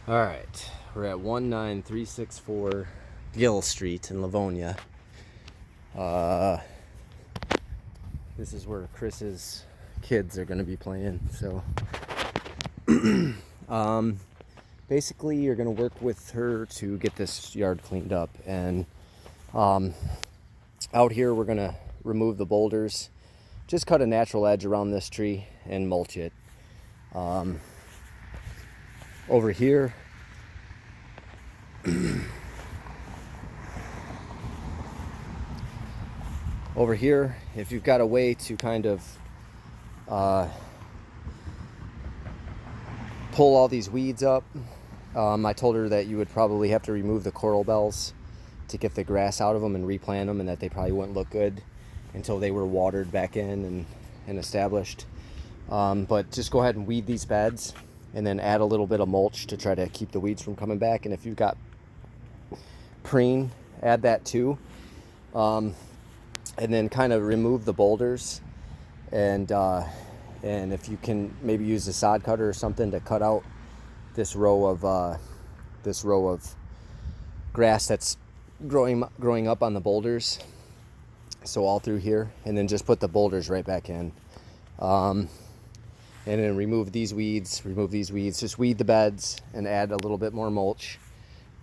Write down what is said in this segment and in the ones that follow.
All right, we're at 19364 Gill Street in Livonia. This is where Chris's kids are going to be playing. So, basically, you're going to work with her to get this yard cleaned up. And out here, we're going to remove the boulders, just cut a natural edge around this tree and mulch it. Over here, if you've got a way to kind of pull all these weeds up, I told her that you would probably have to remove the coral bells to get the grass out of them and replant them, and that they probably wouldn't look good until they were watered back in and established. But just go ahead and weed these beds and then add a little bit of mulch to try to keep the weeds from coming back. And if you've got preen, add that too. And then kind of remove the boulders, and if you can maybe use a sod cutter or something to cut out this row of grass that's growing up on the boulders, so all through here, and then just put the boulders right back in, and then remove these weeds, just weed the beds and add a little bit more mulch.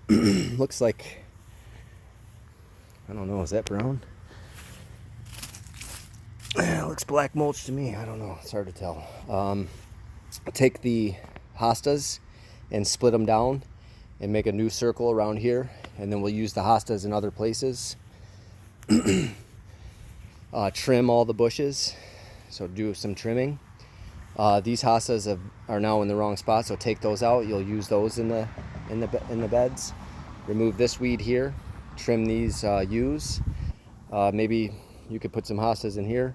Looks like, I don't know, is that brown? It looks black mulch to me. I don't know. It's hard to tell. Take the hostas and split them down and make a new circle around here, and then we'll use the hostas in other places. Trim all the bushes, so do some trimming. These hostas are now in the wrong spot, so take those out. You'll use those in the beds. Remove this weed here. Trim these yews. Maybe you could put some hostas in here.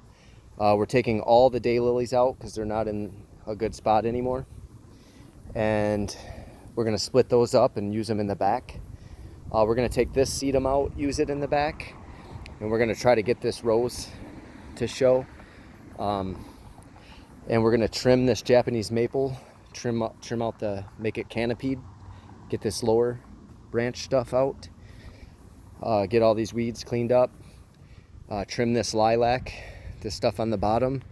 We're taking all the daylilies out because they're not in a good spot anymore. And we're going to split those up and use them in the back. We're going to take this sedum out, use it in the back. And we're going to try to get this rose to show. And we're going to trim this Japanese maple, make it canopied, get this lower branch stuff out. Get all these weeds cleaned up. Trim this lilac, this stuff on the bottom.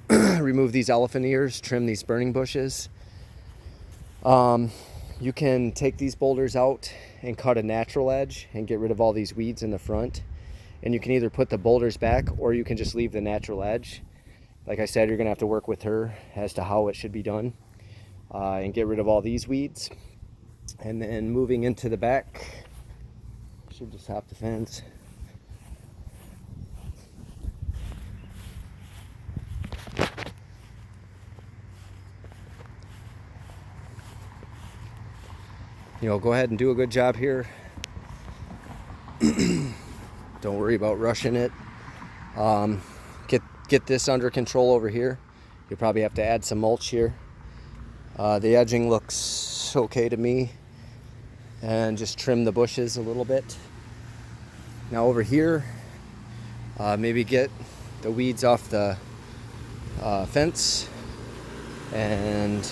Remove these elephant ears, trim these burning bushes. You can take these boulders out and cut a natural edge and get rid of all these weeds in the front. And you can either put the boulders back, or you can just leave the natural edge. Like I said, you're going to have to work with her as to how it should be done, and get rid of all these weeds. And then moving into the back, should just hop the fence. Go ahead and do a good job here. Don't worry about rushing it. Get this under control over here. You'll probably have to add some mulch here. The edging looks okay to me. And just trim the bushes a little bit. Now over here, maybe get the weeds off the fence, and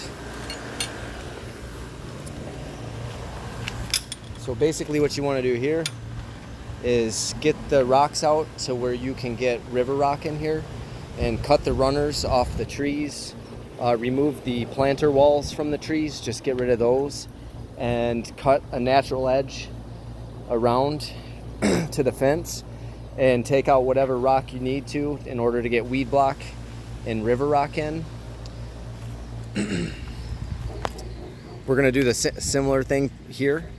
so basically what you want to do here is get the rocks out to where you can get river rock in here, and cut the runners off the trees. Remove the planter walls from the trees, just get rid of those, and cut a natural edge around to the fence, and take out whatever rock you need to in order to get weed block and river rock in. We're going to do the similar thing here.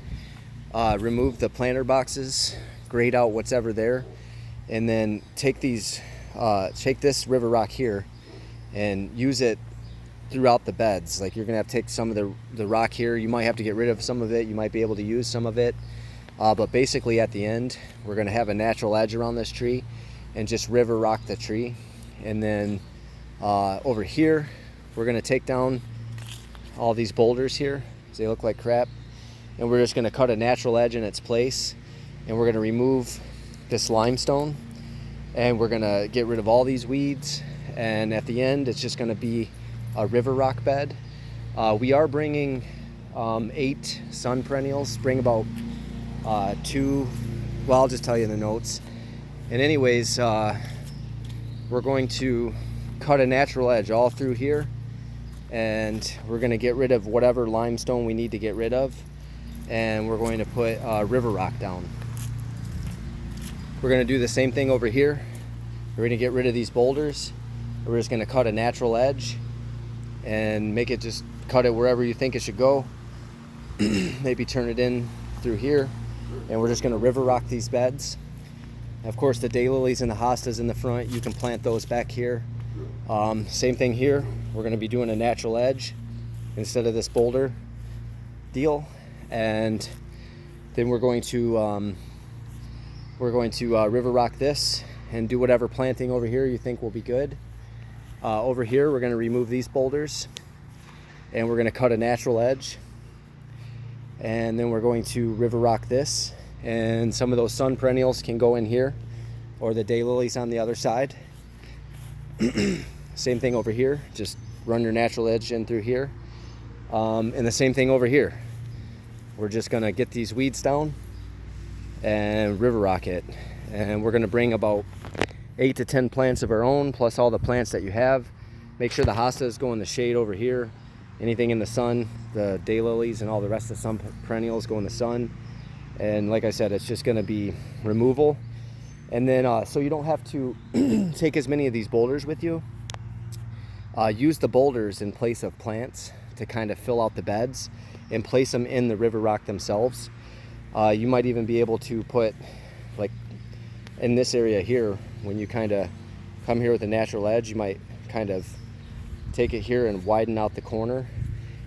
Remove the planter boxes, grade out what's ever there, and then take this river rock here and use it throughout the beds. Like, you're gonna have to take some of the rock here. You might have to get rid of some of it. You might be able to use some of it. But basically at the end, we're gonna have a natural edge around this tree and just river rock the tree. And then over here, we're gonna take down all these boulders here because they look like crap. And we're just gonna cut a natural edge in its place. And we're gonna remove this limestone. And we're gonna get rid of all these weeds. And at the end, it's just gonna be a river rock bed. We are bringing 8 sun perennials. Bring about 2. Well, I'll just tell you in the notes. And anyways, we're going to cut a natural edge all through here, and we're going to get rid of whatever limestone we need to get rid of, and we're going to put river rock down. We're going to do the same thing over here. We're going to get rid of these boulders. We're just going to cut a natural edge and make it, just cut it wherever you think it should go. Maybe turn it in through here, and we're just going to river rock these beds. Of course, the daylilies and the hostas in the front, you can plant those back here. Same thing here. We're going to be doing a natural edge instead of this boulder deal, and then we're going to river rock this and do whatever planting over here you think will be good. Over here, we're going to remove these boulders, and we're going to cut a natural edge, and then we're going to river rock this, and some of those sun perennials can go in here, or the daylilies on the other side. Same thing over here, just run your natural edge in through here. And the same thing over here. We're just gonna get these weeds down and river rock it. And we're gonna bring about 8 to 10 plants of our own, plus all the plants that you have. Make sure the hostas go in the shade over here. Anything in the sun, the daylilies and all the rest of the sun perennials go in the sun. And like I said, it's just going to be removal. And then so you don't have to take as many of these boulders with you. Use the boulders in place of plants to kind of fill out the beds and place them in the river rock themselves. You might even be able to put, like in this area here, when you kind of come here with a natural edge, you might kind of take it here and widen out the corner,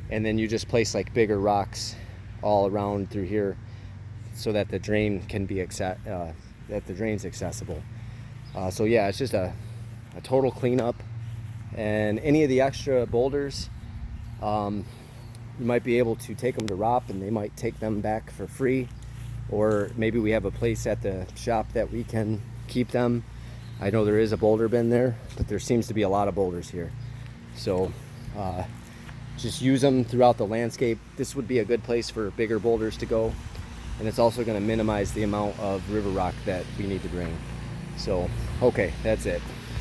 and then you just place like bigger rocks all around through here, so that the drain can be that the drain's accessible. So yeah, it's just a total cleanup. And any of the extra boulders, you might be able to take them to ROP, and they might take them back for free, or maybe we have a place at the shop that we can keep them. I know there is a boulder bin there, but there seems to be a lot of boulders here. So just use them throughout the landscape. This would be a good place for bigger boulders to go. And it's also going to minimize the amount of river rock that we need to bring. So, okay, that's it.